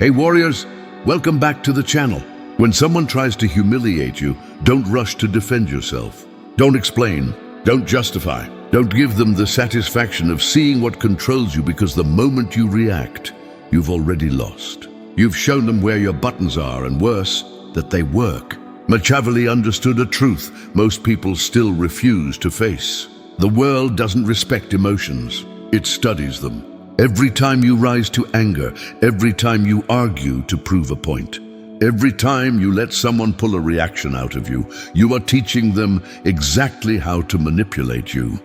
Hey warriors, welcome back to the channel. When someone tries to humiliate you, don't rush to defend yourself. Don't explain, don't justify, don't give them the satisfaction of seeing what controls you, because the moment you react, you've already lost. You've shown them where your buttons are, and worse, that they work. Machiavelli understood a truth most people still refuse to face. The world doesn't respect emotions, it studies them. Every time you rise to anger, every time you argue to prove a point, every time you let someone pull a reaction out of you, you are teaching them exactly how to manipulate you.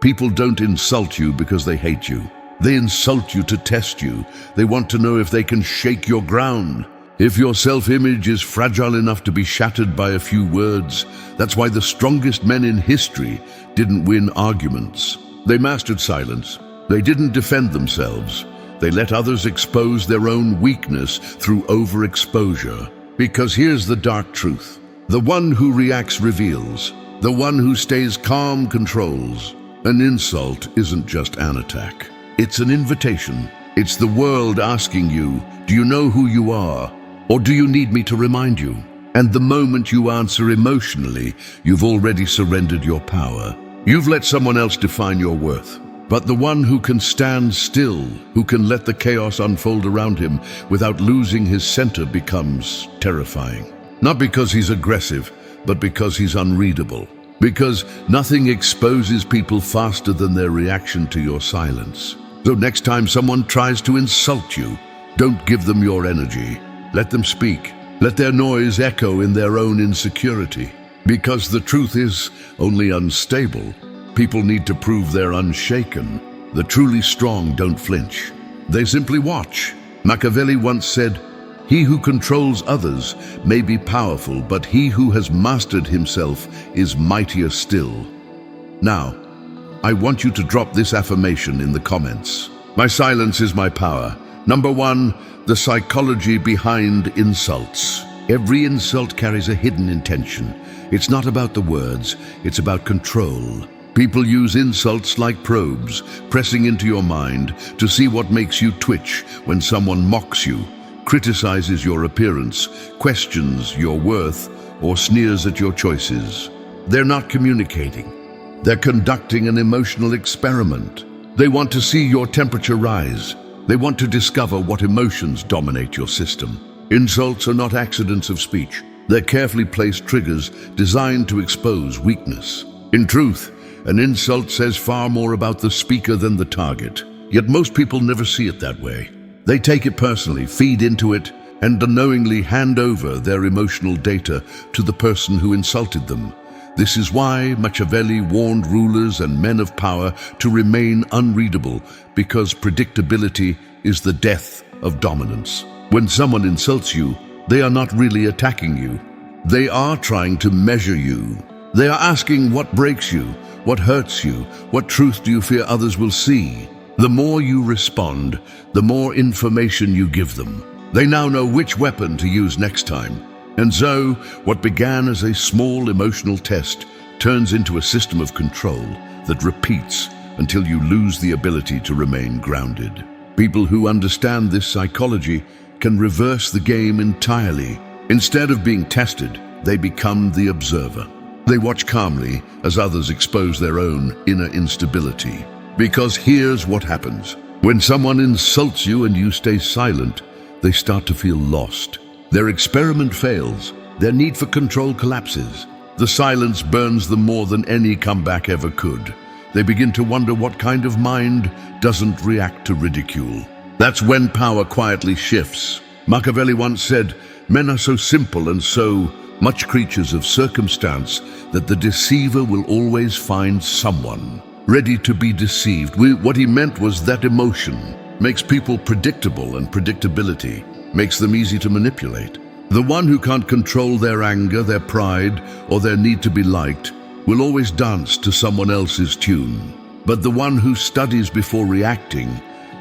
People don't insult you because they hate you. They insult you to test you. They want to know if they can shake your ground. If your self-image is fragile enough to be shattered by a few words, that's why the strongest men in history didn't win arguments. They mastered silence. They didn't defend themselves. They let others expose their own weakness through overexposure. Because here's the dark truth. The one who reacts reveals. The one who stays calm controls. An insult isn't just an attack. It's an invitation. It's the world asking you, do you know who you are? Or do you need me to remind you? And the moment you answer emotionally, you've already surrendered your power. You've let someone else define your worth. But the one who can stand still, who can let the chaos unfold around him without losing his center, becomes terrifying. Not because he's aggressive, but because he's unreadable. Because nothing exposes people faster than their reaction to your silence. So next time someone tries to insult you, don't give them your energy. Let them speak. Let their noise echo in their own insecurity. Because the truth is only unstable. People need to prove they're unshaken. The truly strong don't flinch. They simply watch. Machiavelli once said, "He who controls others may be powerful, but he who has mastered himself is mightier still." Now, I want you to drop this affirmation in the comments. My silence is my power. Number 1, the psychology behind insults. Every insult carries a hidden intention. It's not about the words, it's about control. People use insults like probes, pressing into your mind to see what makes you twitch when someone mocks you, criticizes your appearance, questions your worth, or sneers at your choices. They're not communicating. They're conducting an emotional experiment. They want to see your temperature rise. They want to discover what emotions dominate your system. Insults are not accidents of speech. They're carefully placed triggers designed to expose weakness. In truth, an insult says far more about the speaker than the target. Yet most people never see it that way. They take it personally, feed into it, and unknowingly hand over their emotional data to the person who insulted them. This is why Machiavelli warned rulers and men of power to remain unreadable, because predictability is the death of dominance. When someone insults you, they are not really attacking you. They are trying to measure you. They are asking what breaks you, what hurts you, what truth do you fear others will see. The more you respond, the more information you give them. They now know which weapon to use next time. And so, what began as a small emotional test turns into a system of control that repeats until you lose the ability to remain grounded. People who understand this psychology can reverse the game entirely. Instead of being tested, they become the observer. They watch calmly as others expose their own inner instability. Because here's what happens. When someone insults you and you stay silent, they start to feel lost. Their experiment fails. Their need for control collapses. The silence burns them more than any comeback ever could. They begin to wonder what kind of mind doesn't react to ridicule. That's when power quietly shifts. Machiavelli once said, "Men are so simple and so much creatures of circumstance that the deceiver will always find someone ready to be deceived." What he meant was that emotion makes people predictable, and predictability makes them easy to manipulate. The one who can't control their anger, their pride, or their need to be liked will always dance to someone else's tune. But the one who studies before reacting,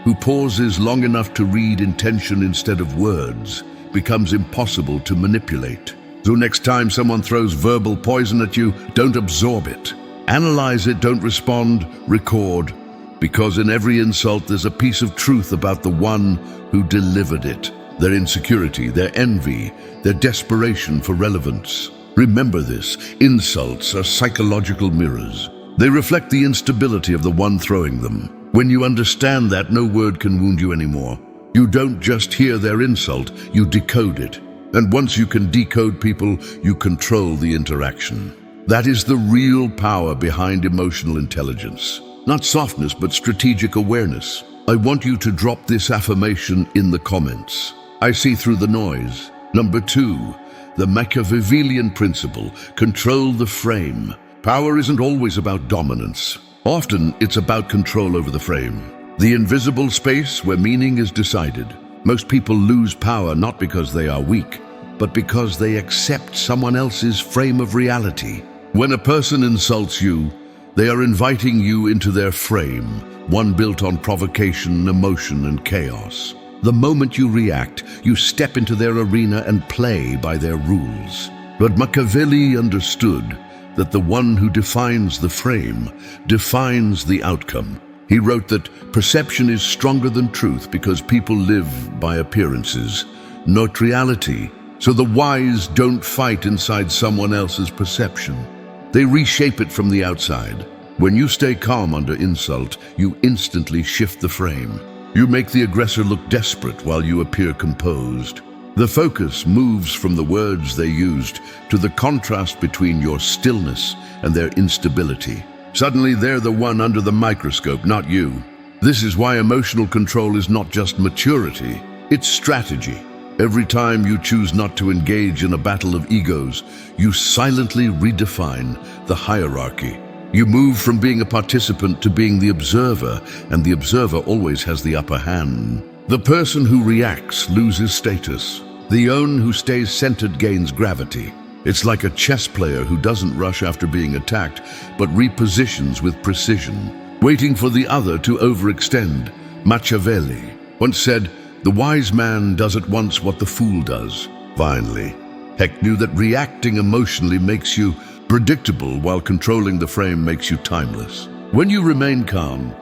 who pauses long enough to read intention instead of words, becomes impossible to manipulate. So next time someone throws verbal poison at you, don't absorb it. Analyze it, don't respond, record. Because in every insult there's a piece of truth about the one who delivered it. their insecurity, their envy, their desperation for relevance. Remember this, insults are psychological mirrors. They reflect the instability of the one throwing them. When you understand that, no word can wound you anymore. You don't just hear their insult, you decode it. And once you can decode people, you control the interaction. That is the real power behind emotional intelligence. Not softness, but strategic awareness. I want you to drop this affirmation in the comments. I see through the noise. Number 2, the Machiavellian principle, control the frame. Power isn't always about dominance. Often it's about control over the frame. The invisible space where meaning is decided. Most people lose power not because they are weak, but because they accept someone else's frame of reality. When a person insults you, they are inviting you into their frame, one built on provocation, emotion, and chaos. The moment you react, you step into their arena and play by their rules. But Machiavelli understood that the one who defines the frame defines the outcome. He wrote that perception is stronger than truth because people live by appearances, not reality. So the wise don't fight inside someone else's perception. They reshape it from the outside. When you stay calm under insult, you instantly shift the frame. You make the aggressor look desperate while you appear composed. The focus moves from the words they used to the contrast between your stillness and their instability. Suddenly they're the one under the microscope, not you. This is why emotional control is not just maturity, it's strategy. Every time you choose not to engage in a battle of egos, you silently redefine the hierarchy. You move from being a participant to being the observer, and the observer always has the upper hand. The person who reacts loses status. The one who stays centered gains gravity. It's like a chess player who doesn't rush after being attacked, but repositions with precision, waiting for the other to overextend. Machiavelli once said, "The wise man does at once what the fool does." Finally, Heck knew that reacting emotionally makes you predictable while controlling the frame makes you timeless. When you remain calm,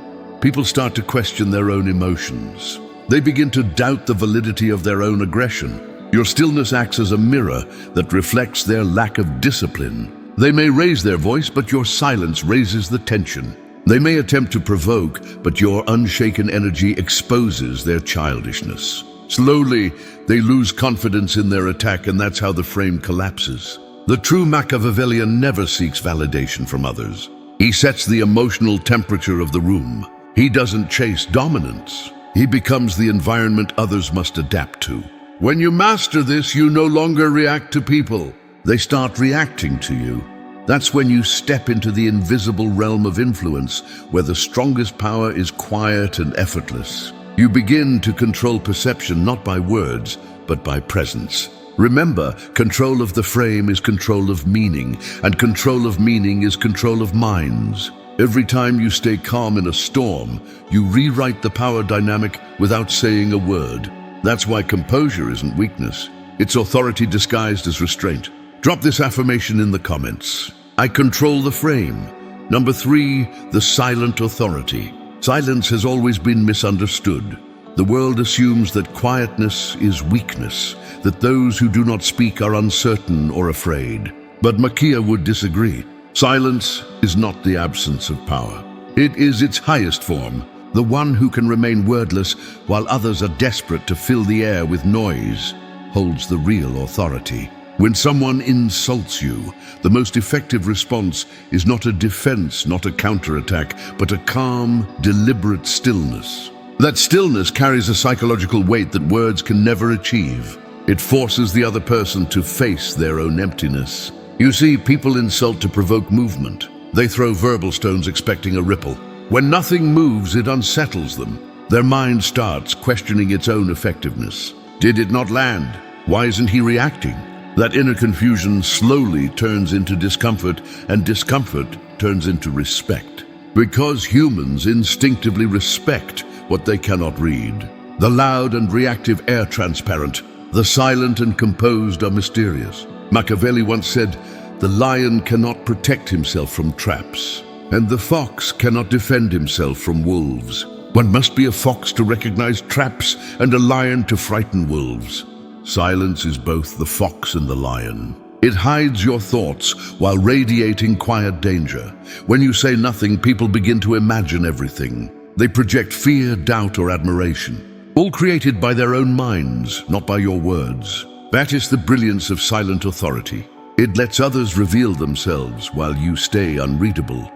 people start to question their own emotions. They begin to doubt the validity of their own aggression. Your stillness acts as a mirror that reflects their lack of discipline. They may raise their voice, but your silence raises the tension. They may attempt to provoke, but your unshaken energy exposes their childishness. Slowly, they lose confidence in their attack, and that's how the frame collapses. The true Machiavellian never seeks validation from others. He sets the emotional temperature of the room. He doesn't chase dominance. He becomes the environment others must adapt to. When you master this, you no longer react to people. They start reacting to you. That's when you step into the invisible realm of influence, where the strongest power is quiet and effortless. You begin to control perception not by words, but by presence. Remember, control of the frame is control of meaning, and control of meaning is control of minds. Every time you stay calm in a storm, you rewrite the power dynamic without saying a word. That's why composure isn't weakness. It's authority disguised as restraint. Drop this affirmation in the comments. I control the frame. Number 3, the silent authority. Silence has always been misunderstood. The world assumes that quietness is weakness, that those who do not speak are uncertain or afraid. But Machiavelli would disagree. Silence is not the absence of power. It is its highest form, the one who can remain wordless while others are desperate to fill the air with noise, holds the real authority. When someone insults you, the most effective response is not a defense, not a counterattack, but a calm, deliberate stillness. That stillness carries a psychological weight that words can never achieve. It forces the other person to face their own emptiness. You see, people insult to provoke movement. They throw verbal stones expecting a ripple. When nothing moves, it unsettles them. Their mind starts questioning its own effectiveness. Did it not land? Why isn't he reacting? That inner confusion slowly turns into discomfort, and discomfort turns into respect. Because humans instinctively respect what they cannot read. The loud and reactive are transparent. The silent and composed are mysterious. Machiavelli once said, "The lion cannot protect himself from traps, and the fox cannot defend himself from wolves." One must be a fox to recognize traps and a lion to frighten wolves. Silence is both the fox and the lion. It hides your thoughts while radiating quiet danger. When you say nothing, people begin to imagine everything. They project fear, doubt, or admiration, all created by their own minds, not by your words. That is the brilliance of silent authority. It lets others reveal themselves while you stay unreadable.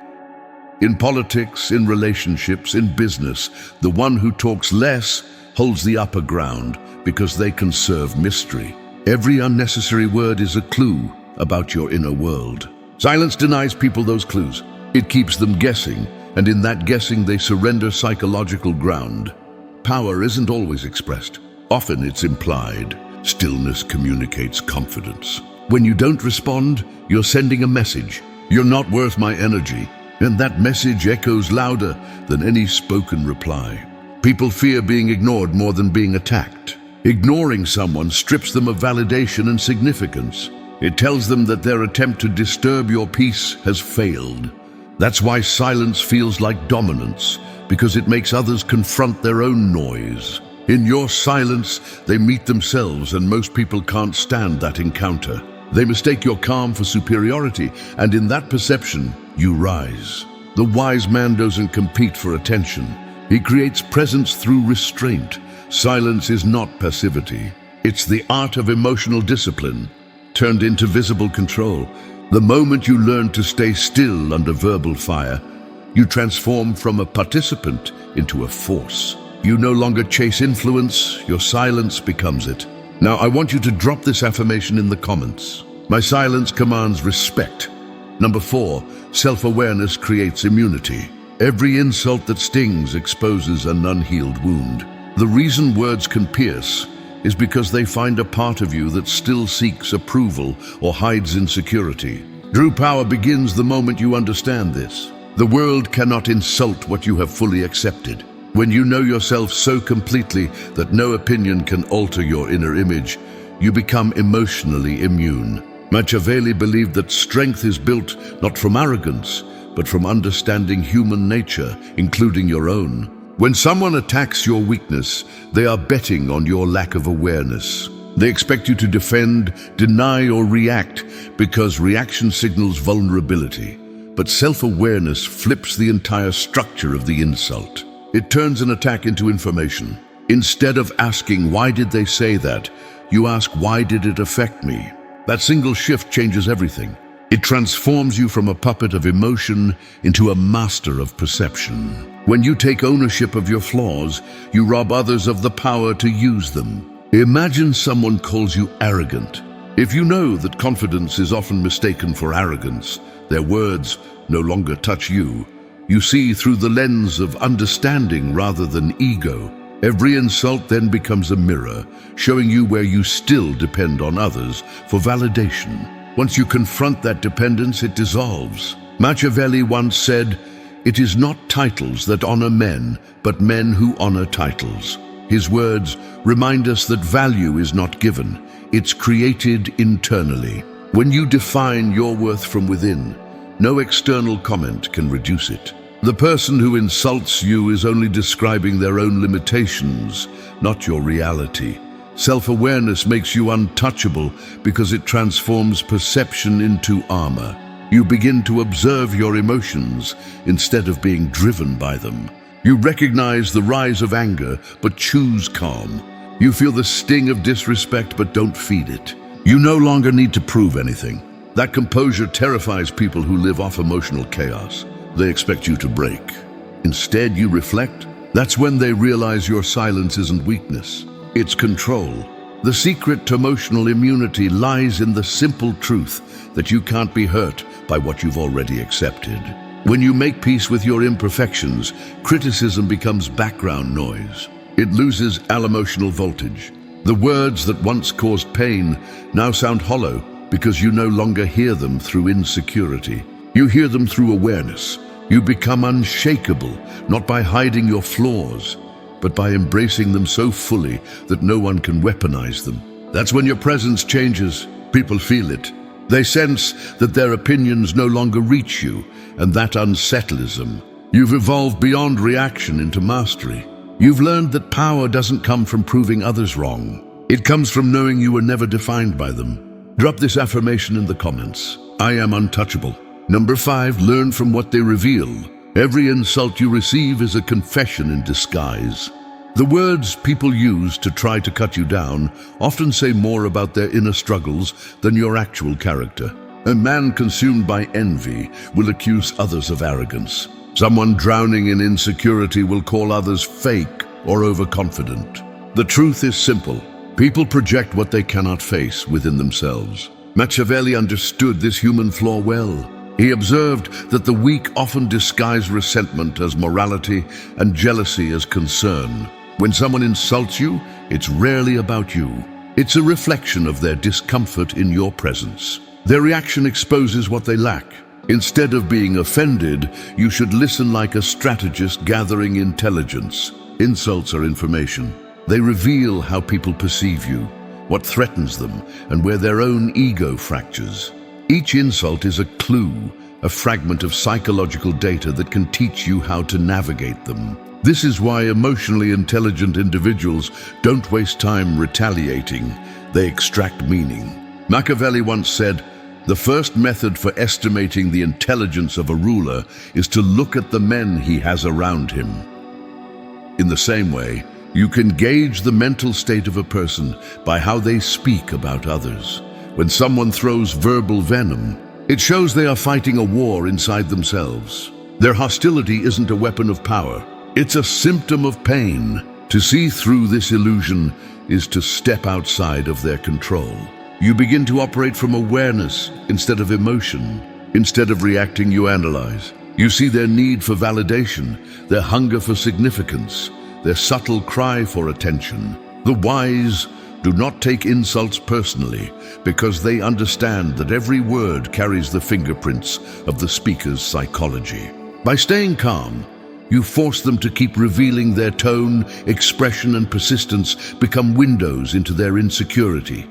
In politics, in relationships, in business, the one who talks less holds the upper ground because they conserve mystery. Every unnecessary word is a clue about your inner world. Silence denies people those clues. It keeps them guessing, and in that guessing they surrender psychological ground. Power isn't always expressed. Often it's implied. Stillness communicates confidence. When you don't respond, you're sending a message. You're not worth my energy. And that message echoes louder than any spoken reply. People fear being ignored more than being attacked. Ignoring someone strips them of validation and significance. It tells them that their attempt to disturb your peace has failed. That's why silence feels like dominance, because it makes others confront their own noise. In your silence, they meet themselves, and most people can't stand that encounter. They mistake your calm for superiority, and in that perception, you rise. The wise man doesn't compete for attention. He creates presence through restraint. Silence is not passivity. It's the art of emotional discipline, turned into visible control. The moment you learn to stay still under verbal fire, you transform from a participant into a force. You no longer chase influence, your silence becomes it. Now, I want you to drop this affirmation in the comments. My silence commands respect. Number 4, self-awareness creates immunity. Every insult that stings exposes an unhealed wound. The reason words can pierce is because they find a part of you that still seeks approval or hides insecurity. True power begins the moment you understand this. The world cannot insult what you have fully accepted. When you know yourself so completely that no opinion can alter your inner image, you become emotionally immune. Machiavelli believed that strength is built not from arrogance, but from understanding human nature, including your own. When someone attacks your weakness, they are betting on your lack of awareness. They expect you to defend, deny, or react because reaction signals vulnerability. But self-awareness flips the entire structure of the insult. It turns an attack into information. Instead of asking, "Why did they say that?" you ask, "Why did it affect me?" That single shift changes everything. It transforms you from a puppet of emotion into a master of perception. When you take ownership of your flaws, you rob others of the power to use them. Imagine someone calls you arrogant. If you know that confidence is often mistaken for arrogance, their words no longer touch you. You see through the lens of understanding rather than ego. Every insult then becomes a mirror, showing you where you still depend on others for validation. Once you confront that dependence, it dissolves. Machiavelli once said, "It is not titles that honor men, but men who honor titles." His words remind us that value is not given, it's created internally. When you define your worth from within, no external comment can reduce it. The person who insults you is only describing their own limitations, not your reality. Self-awareness makes you untouchable because it transforms perception into armor. You begin to observe your emotions instead of being driven by them. You recognize the rise of anger, but choose calm. You feel the sting of disrespect, but don't feed it. You no longer need to prove anything. That composure terrifies people who live off emotional chaos. They expect you to break. Instead, you reflect. That's when they realize your silence isn't weakness. It's control. The secret to emotional immunity lies in the simple truth that you can't be hurt by what you've already accepted. When you make peace with your imperfections, criticism becomes background noise. It loses all emotional voltage. The words that once caused pain now sound hollow because you no longer hear them through insecurity. You hear them through awareness. You become unshakable, not by hiding your flaws, but by embracing them so fully that no one can weaponize them. That's when your presence changes. People feel it. They sense that their opinions no longer reach you, and that unsettles them. You've evolved beyond reaction into mastery. You've learned that power doesn't come from proving others wrong. It comes from knowing you were never defined by them. Drop this affirmation in the comments. I am untouchable. Number 5, learn from what they reveal. Every insult you receive is a confession in disguise. The words people use to try to cut you down often say more about their inner struggles than your actual character. A man consumed by envy will accuse others of arrogance. Someone drowning in insecurity will call others fake or overconfident. The truth is simple. People project what they cannot face within themselves. Machiavelli understood this human flaw well. He observed that the weak often disguise resentment as morality and jealousy as concern. When someone insults you, it's rarely about you. It's a reflection of their discomfort in your presence. Their reaction exposes what they lack. Instead of being offended, you should listen like a strategist gathering intelligence. Insults are information. They reveal how people perceive you, what threatens them, and where their own ego fractures. Each insult is a clue, a fragment of psychological data that can teach you how to navigate them. This is why emotionally intelligent individuals don't waste time retaliating. They extract meaning. Machiavelli once said, "The first method for estimating the intelligence of a ruler is to look at the men he has around him." In the same way, you can gauge the mental state of a person by how they speak about others. When someone throws verbal venom, it shows they are fighting a war inside themselves. Their hostility isn't a weapon of power. It's a symptom of pain. To see through this illusion is to step outside of their control. You begin to operate from awareness instead of emotion. Instead of reacting, you analyze. You see their need for validation, their hunger for significance, their subtle cry for attention. The wise do not take insults personally because they understand that every word carries the fingerprints of the speaker's psychology. By staying calm, you force them to keep revealing their tone, expression, and persistence become windows into their insecurity.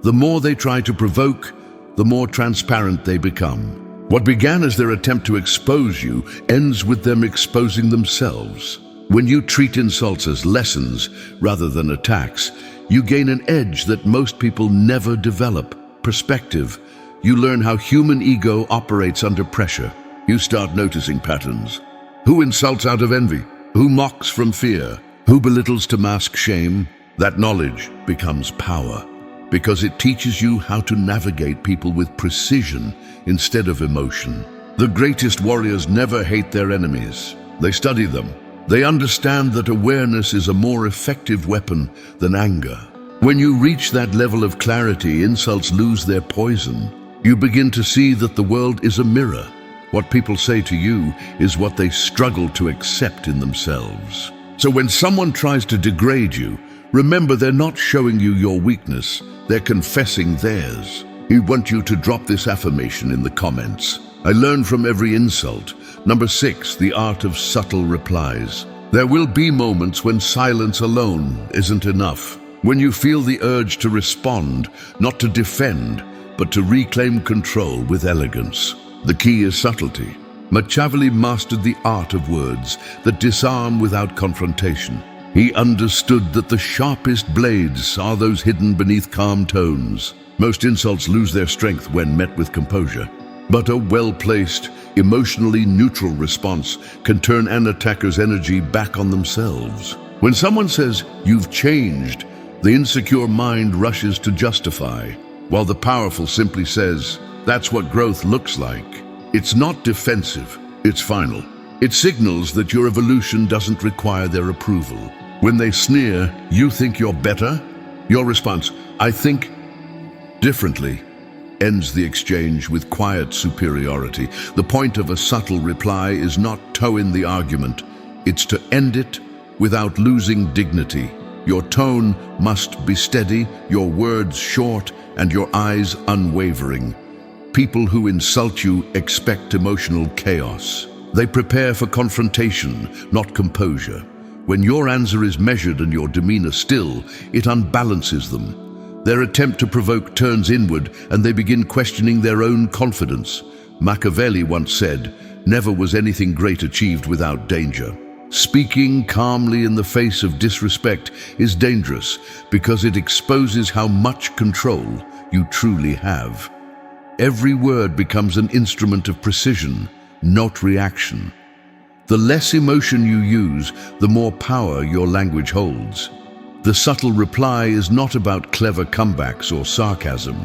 The more they try to provoke, the more transparent they become. What began as their attempt to expose you ends with them exposing themselves. When you treat insults as lessons rather than attacks, you gain an edge that most people never develop: perspective. You learn how human ego operates under pressure. You start noticing patterns. Who insults out of envy? Who mocks from fear? Who belittles to mask shame? That knowledge becomes power, because it teaches you how to navigate people with precision instead of emotion. The greatest warriors never hate their enemies. They study them. They understand that awareness is a more effective weapon than anger. When you reach that level of clarity, insults lose their poison. You begin to see that the world is a mirror. What people say to you is what they struggle to accept in themselves. So when someone tries to degrade you, remember they're not showing you your weakness, they're confessing theirs. We want you to drop this affirmation in the comments. I learn from every insult. Number 6, the art of subtle replies. There will be moments when silence alone isn't enough. When you feel the urge to respond, not to defend, but to reclaim control with elegance. The key is subtlety. Machiavelli mastered the art of words that disarm without confrontation. He understood that the sharpest blades are those hidden beneath calm tones. Most insults lose their strength when met with composure. But a well-placed, emotionally neutral response can turn an attacker's energy back on themselves. When someone says, "You've changed," the insecure mind rushes to justify, while the powerful simply says, "That's what growth looks like." It's not defensive, it's final. It signals that your evolution doesn't require their approval. When they sneer, "You think you're better?" Your response, "I think differently," ends the exchange with quiet superiority. The point of a subtle reply is not to end the argument, it's to end it without losing dignity. Your tone must be steady, your words short, and your eyes unwavering. People who insult you expect emotional chaos. They prepare for confrontation, not composure. When your answer is measured and your demeanor still, it unbalances them. Their attempt to provoke turns inward and they begin questioning their own confidence. Machiavelli once said, Never was anything great achieved without danger. Speaking calmly in the face of disrespect is dangerous because it exposes how much control you truly have. Every word becomes an instrument of precision, not reaction. The less emotion you use, the more power your language holds. The subtle reply is not about clever comebacks or sarcasm.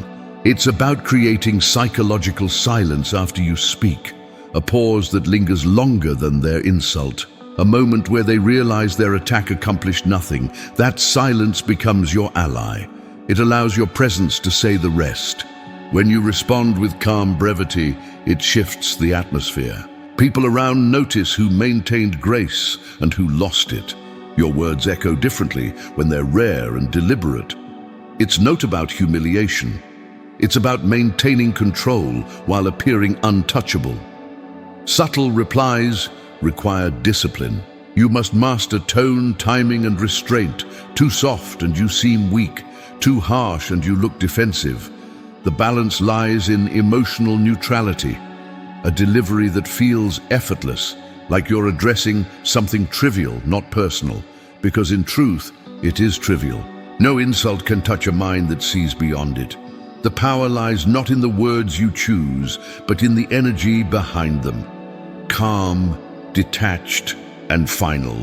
It's about creating psychological silence after you speak, a pause that lingers longer than their insult. A moment where they realize their attack accomplished nothing. That silence becomes your ally. It allows your presence to say the rest. When you respond with calm brevity, it shifts the atmosphere. People around notice who maintained grace and who lost it. Your words echo differently when they're rare and deliberate. It's not about humiliation. It's about maintaining control while appearing untouchable. Subtle replies require discipline. You must master tone, timing, and restraint. Too soft and you seem weak. Too harsh and you look defensive. The balance lies in emotional neutrality, a delivery that feels effortless, like you're addressing something trivial, not personal, because in truth, it is trivial. No insult can touch a mind that sees beyond it. The power lies not in the words you choose, but in the energy behind them. Calm, detached, and final.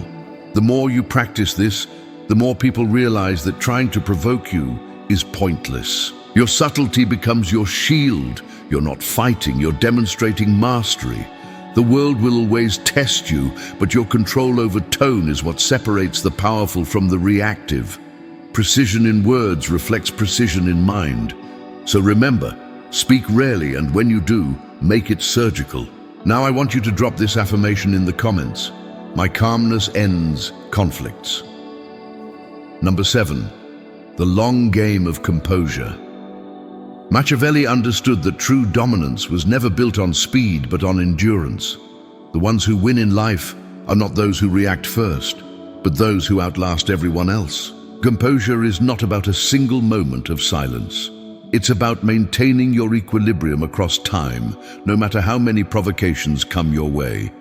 The more you practice this, the more people realize that trying to provoke you is pointless. Your subtlety becomes your shield. You're not fighting, you're demonstrating mastery. The world will always test you, but your control over tone is what separates the powerful from the reactive. Precision in words reflects precision in mind. So remember, speak rarely, and when you do, make it surgical. Now I want you to drop this affirmation in the comments. My calmness ends conflicts. Number 7, the long game of composure. Machiavelli understood that true dominance was never built on speed but on endurance. The ones who win in life are not those who react first, but those who outlast everyone else. Composure is not about a single moment of silence. It's about maintaining your equilibrium across time, no matter how many provocations come your way.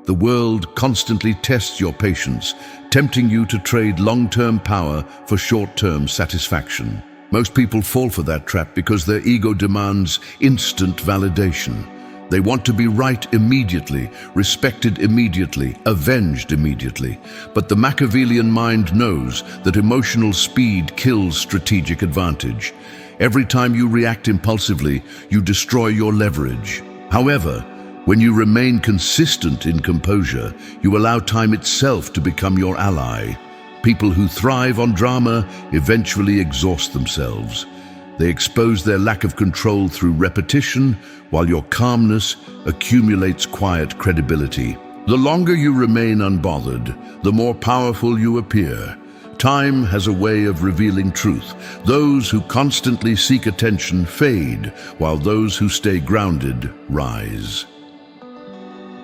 The world constantly tests your patience, tempting you to trade long-term power for short-term satisfaction. Most people fall for that trap because their ego demands instant validation. They want to be right immediately, respected immediately, avenged immediately. But the Machiavellian mind knows that emotional speed kills strategic advantage. Every time you react impulsively, you destroy your leverage. However, when you remain consistent in composure, you allow time itself to become your ally. People who thrive on drama eventually exhaust themselves. They expose their lack of control through repetition, while your calmness accumulates quiet credibility. The longer you remain unbothered, the more powerful you appear. Time has a way of revealing truth. Those who constantly seek attention fade, while those who stay grounded rise.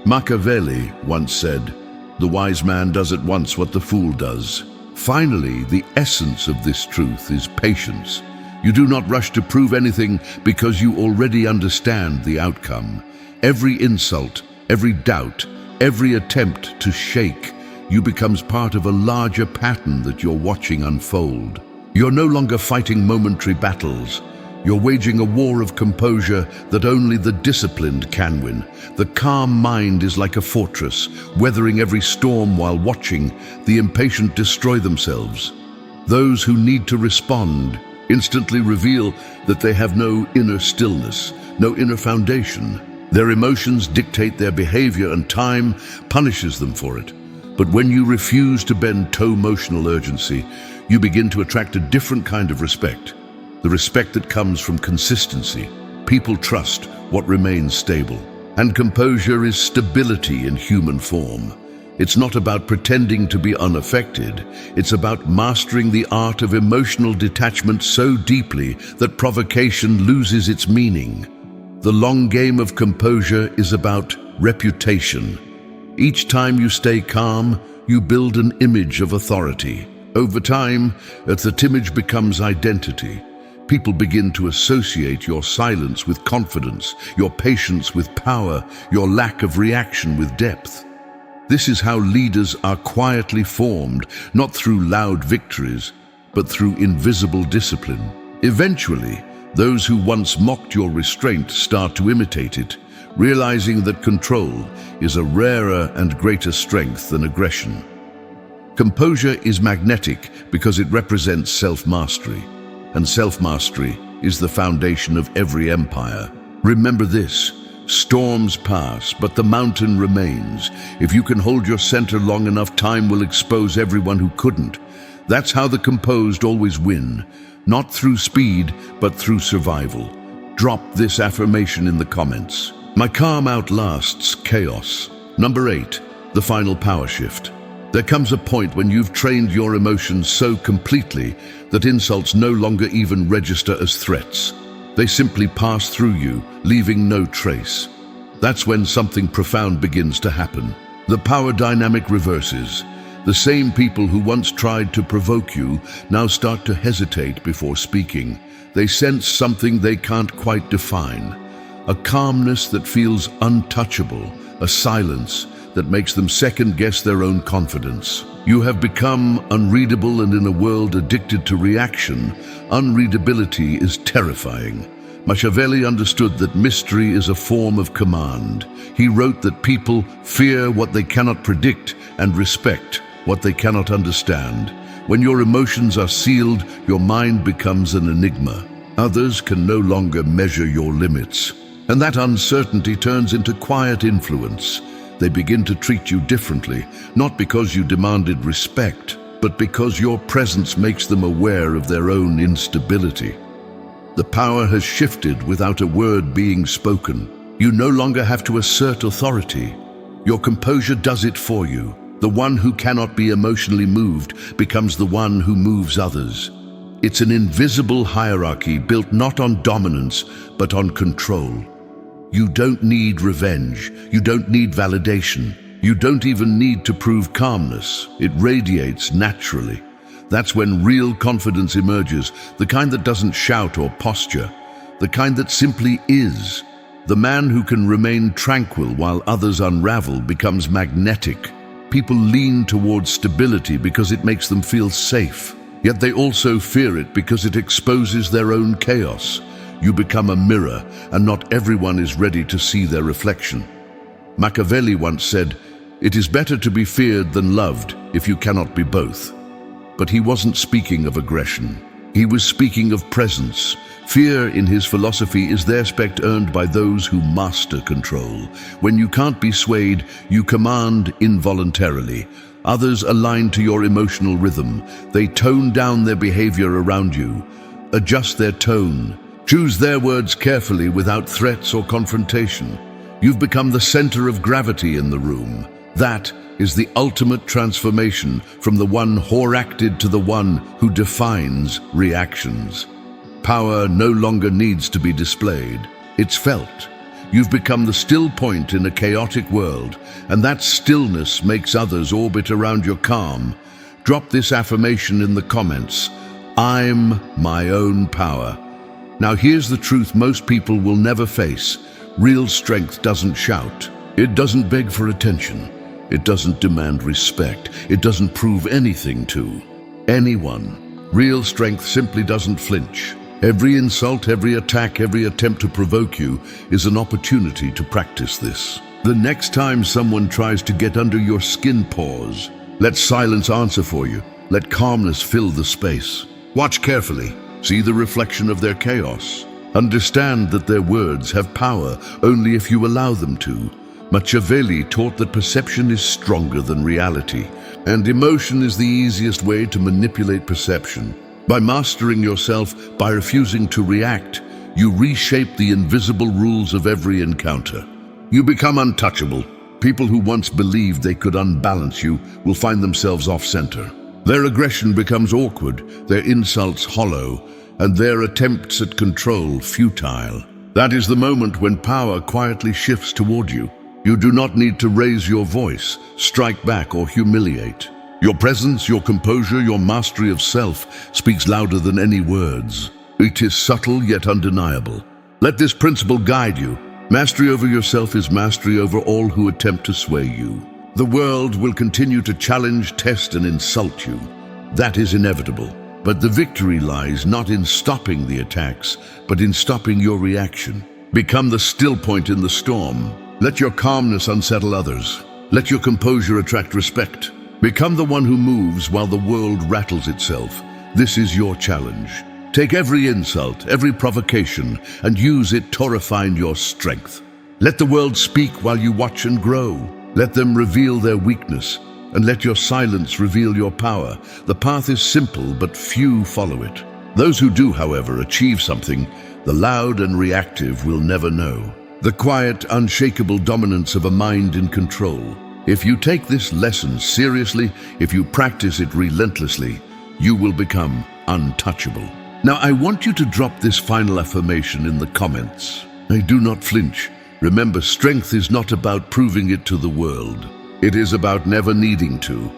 Machiavelli once said, "The wise man does at once what the fool does." Finally, the essence of this truth is patience. You do not rush to prove anything because you already understand the outcome. Every insult, every doubt, every attempt to shake you becomes part of a larger pattern that you're watching unfold. You're no longer fighting momentary battles. You're waging a war of composure that only the disciplined can win. The calm mind is like a fortress, weathering every storm while watching the impatient destroy themselves. Those who need to respond instantly reveal that they have no inner stillness, no inner foundation. Their emotions dictate their behavior and time punishes them for it. But when you refuse to bend to emotional urgency, you begin to attract a different kind of respect. The respect that comes from consistency. People trust what remains stable. And composure is stability in human form. It's not about pretending to be unaffected. It's about mastering the art of emotional detachment so deeply that provocation loses its meaning. The long game of composure is about reputation. Each time you stay calm, you build an image of authority. Over time, that image becomes identity. People begin to associate your silence with confidence, your patience with power, your lack of reaction with depth. This is how leaders are quietly formed, not through loud victories, but through invisible discipline. Eventually, those who once mocked your restraint start to imitate it, realizing that control is a rarer and greater strength than aggression. Composure is magnetic because it represents self-mastery, and self-mastery is the foundation of every empire. Remember this: storms pass, but the mountain remains. If you can hold your center long enough, time will expose everyone who couldn't. That's how the composed always win, not through speed, but through survival. Drop this affirmation in the comments. My calm outlasts chaos. Number 8, the final power shift. There comes a point when you've trained your emotions so completely that insults no longer even register as threats. They simply pass through you, leaving no trace. That's when something profound begins to happen. The power dynamic reverses. The same people who once tried to provoke you now start to hesitate before speaking. They sense something they can't quite define. A calmness that feels untouchable, a silence that makes them second-guess their own confidence. You have become unreadable, and in a world addicted to reaction, unreadability is terrifying. Machiavelli understood that mystery is a form of command. He wrote that people fear what they cannot predict and respect what they cannot understand. When your emotions are sealed, your mind becomes an enigma. Others can no longer measure your limits, and that uncertainty turns into quiet influence. They begin to treat you differently, not because you demanded respect, but because your presence makes them aware of their own instability. The power has shifted without a word being spoken. You no longer have to assert authority. Your composure does it for you. The one who cannot be emotionally moved becomes the one who moves others. It's an invisible hierarchy built not on dominance, but on control. You don't need revenge. You don't need validation. You don't even need to prove calmness. It radiates naturally. That's when real confidence emerges, the kind that doesn't shout or posture, the kind that simply is. The man who can remain tranquil while others unravel becomes magnetic. People lean towards stability because it makes them feel safe. Yet they also fear it because it exposes their own chaos. You become a mirror, and not everyone is ready to see their reflection. Machiavelli once said, "It is better to be feared than loved if you cannot be both." But he wasn't speaking of aggression. He was speaking of presence. Fear, in his philosophy, is the respect earned by those who master control. When you can't be swayed, you command involuntarily. Others align to your emotional rhythm. They tone down their behavior around you, adjust their tone, choose their words carefully without threats or confrontation. You've become the center of gravity in the room. That is the ultimate transformation, from the one who acted to the one who defines reactions. Power no longer needs to be displayed. It's felt. You've become the still point in a chaotic world, and that stillness makes others orbit around your calm. Drop this affirmation in the comments. I'm my own power. Now here's the truth most people will never face. Real strength doesn't shout. It doesn't beg for attention. It doesn't demand respect. It doesn't prove anything to anyone. Real strength simply doesn't flinch. Every insult, every attack, every attempt to provoke you is an opportunity to practice this. The next time someone tries to get under your skin, pause. Let silence answer for you. Let calmness fill the space. Watch carefully. See the reflection of their chaos. Understand that their words have power only if you allow them to. Machiavelli taught that perception is stronger than reality, and emotion is the easiest way to manipulate perception. By mastering yourself, by refusing to react, you reshape the invisible rules of every encounter. You become untouchable. People who once believed they could unbalance you will find themselves off-center. Their aggression becomes awkward, their insults hollow, and their attempts at control futile. That is the moment when power quietly shifts toward you. You do not need to raise your voice, strike back, or humiliate. Your presence, your composure, your mastery of self speaks louder than any words. It is subtle yet undeniable. Let this principle guide you. Mastery over yourself is mastery over all who attempt to sway you. The world will continue to challenge, test, and insult you. That is inevitable. But the victory lies not in stopping the attacks, but in stopping your reaction. Become the still point in the storm. Let your calmness unsettle others. Let your composure attract respect. Become the one who moves while the world rattles itself. This is your challenge. Take every insult, every provocation, and use it to refine your strength. Let the world speak while you watch and grow. Let them reveal their weakness, and let your silence reveal your power. The path is simple, but few follow it. Those who do, however, achieve something the loud and reactive will never know. The quiet, unshakable dominance of a mind in control. If you take this lesson seriously, if you practice it relentlessly, you will become untouchable. Now, I want you to drop this final affirmation in the comments. Do not flinch. Remember, strength is not about proving it to the world. It is about never needing to.